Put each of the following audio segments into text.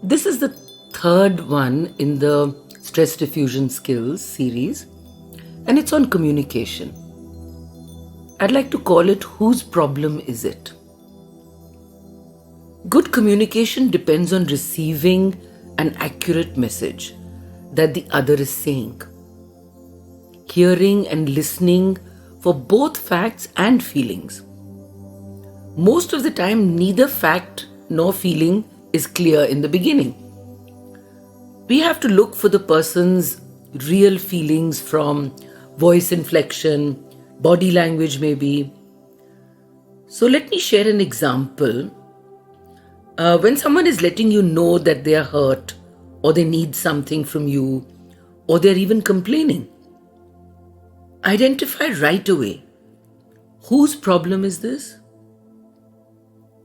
This is the third one in the Stress Diffusion Skills series, and it's on communication. I'd like to call it Whose Problem Is It? Good communication depends on receiving an accurate message that the other is saying. Hearing and listening for both facts and feelings. Most of the time, neither fact nor feeling is clear in the beginning. We have to look for the person's real feelings from voice inflection, body language maybe. So let me share an example. When someone is letting you know that they are hurt or they need something from you or they're even complaining, identify right away, whose problem is this?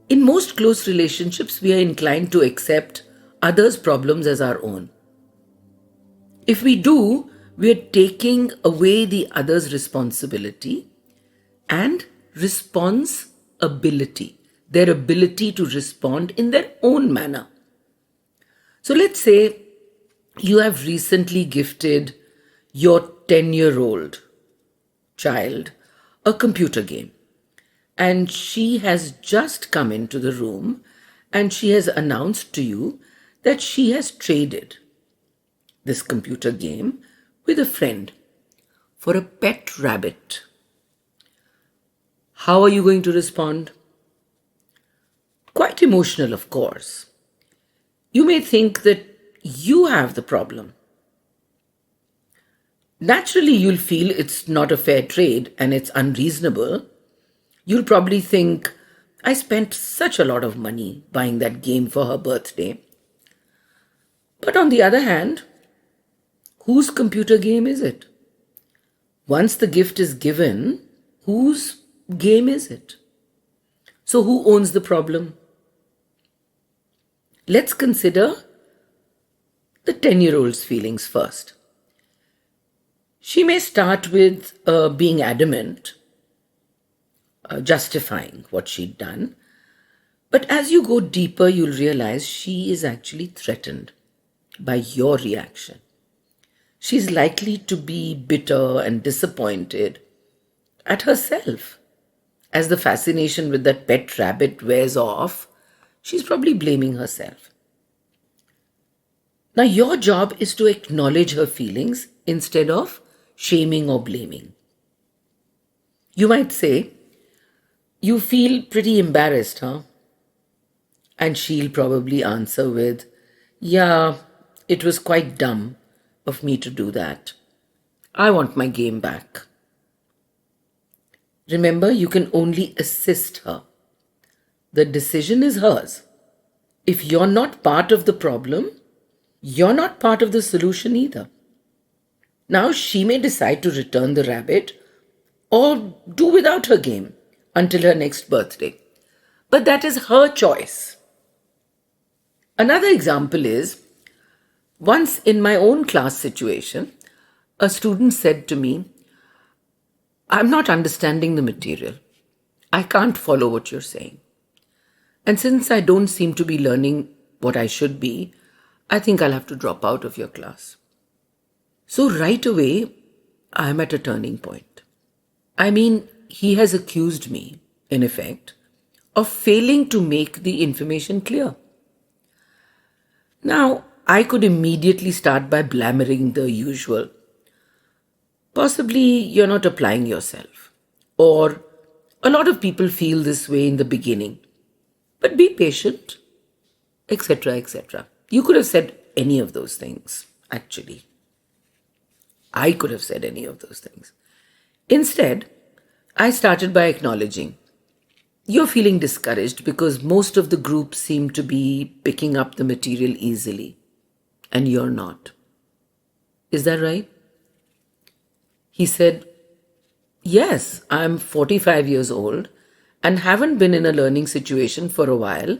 In most close relationships, we are inclined to accept others' problems as our own. If we do, we are taking away the other's responsibility and responsibility, their ability to respond in their own manner. So let's say you have recently gifted your 10-year-old child a computer game. And she has just come into the room and she has announced to you that she has traded this computer game with a friend for a pet rabbit. How are you going to respond? Quite emotional, of course. You may think that you have the problem. Naturally, you'll feel it's not a fair trade and it's unreasonable. You'll probably think, I spent such a lot of money buying that game for her birthday. But on the other hand, whose computer game is it? Once the gift is given, whose game is it? So who owns the problem? Let's consider the 10-year-old's feelings first. She may start with being adamant, justifying what she'd done. But as you go deeper, you'll realize she is actually threatened by your reaction. She's likely to be bitter and disappointed at herself. As the fascination with that pet rabbit wears off, she's probably blaming herself. Now, your job is to acknowledge her feelings instead of shaming or blaming. You might say, you feel pretty embarrassed, huh? And she'll probably answer with, yeah, it was quite dumb of me to do that. I want my game back. Remember, you can only assist her. The decision is hers. If you're not part of the problem, you're not part of the solution either. Now, she may decide to return the rabbit or do without her game until her next birthday. But that is her choice. Another example is, once in my own class situation, a student said to me, I'm not understanding the material. I can't follow what you're saying. And since I don't seem to be learning what I should be, I think I'll have to drop out of your class. So right away, I'm at a turning point. I mean, he has accused me, in effect, of failing to make the information clear. Now, I could immediately start by blathering the usual. Possibly you're not applying yourself. Or a lot of people feel this way in the beginning. But be patient, etc., etc. You could have said any of those things, actually. I could have said any of those things. Instead, I started by acknowledging, you're feeling discouraged because most of the group seem to be picking up the material easily, and you're not. Is that right? He said, yes, I'm 45 years old and haven't been in a learning situation for a while,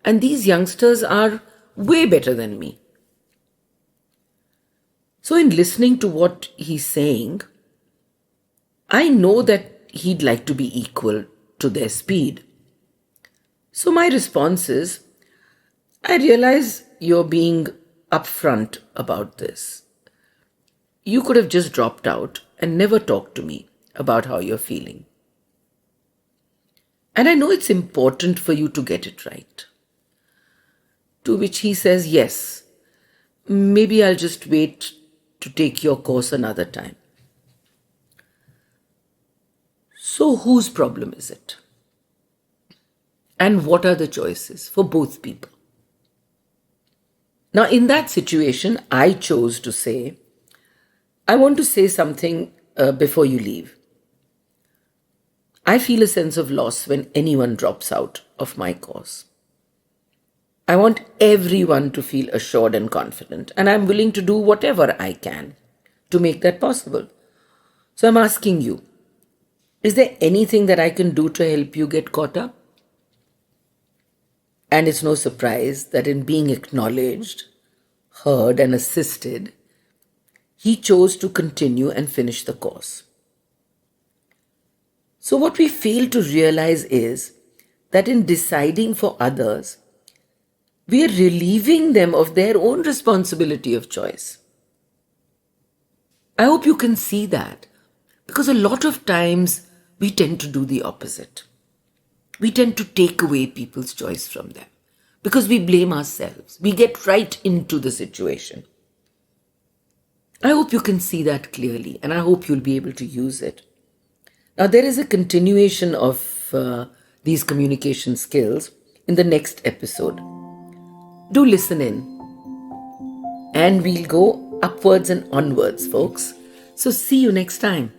and these youngsters are way better than me. So in listening to what he's saying, I know that he'd like to be equal to their speed. So my response is, I realize you're being upfront about this. You could have just dropped out and never talked to me about how you're feeling. And I know it's important for you to get it right. To which he says, yes, maybe I'll just wait to take your course another time. So whose problem is it? And what are the choices for both people? Now, in that situation, I chose to say, I want to say something before you leave. I feel a sense of loss when anyone drops out of my course. I want everyone to feel assured and confident, and I'm willing to do whatever I can to make that possible. So I'm asking you, is there anything that I can do to help you get caught up? And it's no surprise that in being acknowledged, heard, and assisted, he chose to continue and finish the course. So what we fail to realize is that in deciding for others, we are relieving them of their own responsibility of choice. I hope you can see that, because a lot of times we tend to do the opposite. We tend to take away people's choice from them because we blame ourselves. We get right into the situation. I hope you can see that clearly, and I hope you'll be able to use it. Now, there is a continuation of these communication skills in the next episode. Do listen in, and we'll go upwards and onwards, folks. So see you next time.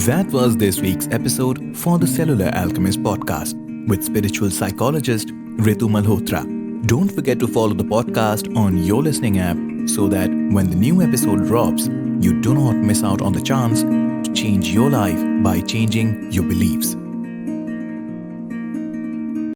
That was this week's episode for the Cellular Alchemist podcast with spiritual psychologist Ritu Malhotra. Don't forget to follow the podcast on your listening app so that when the new episode drops, you do not miss out on the chance to change your life by changing your beliefs.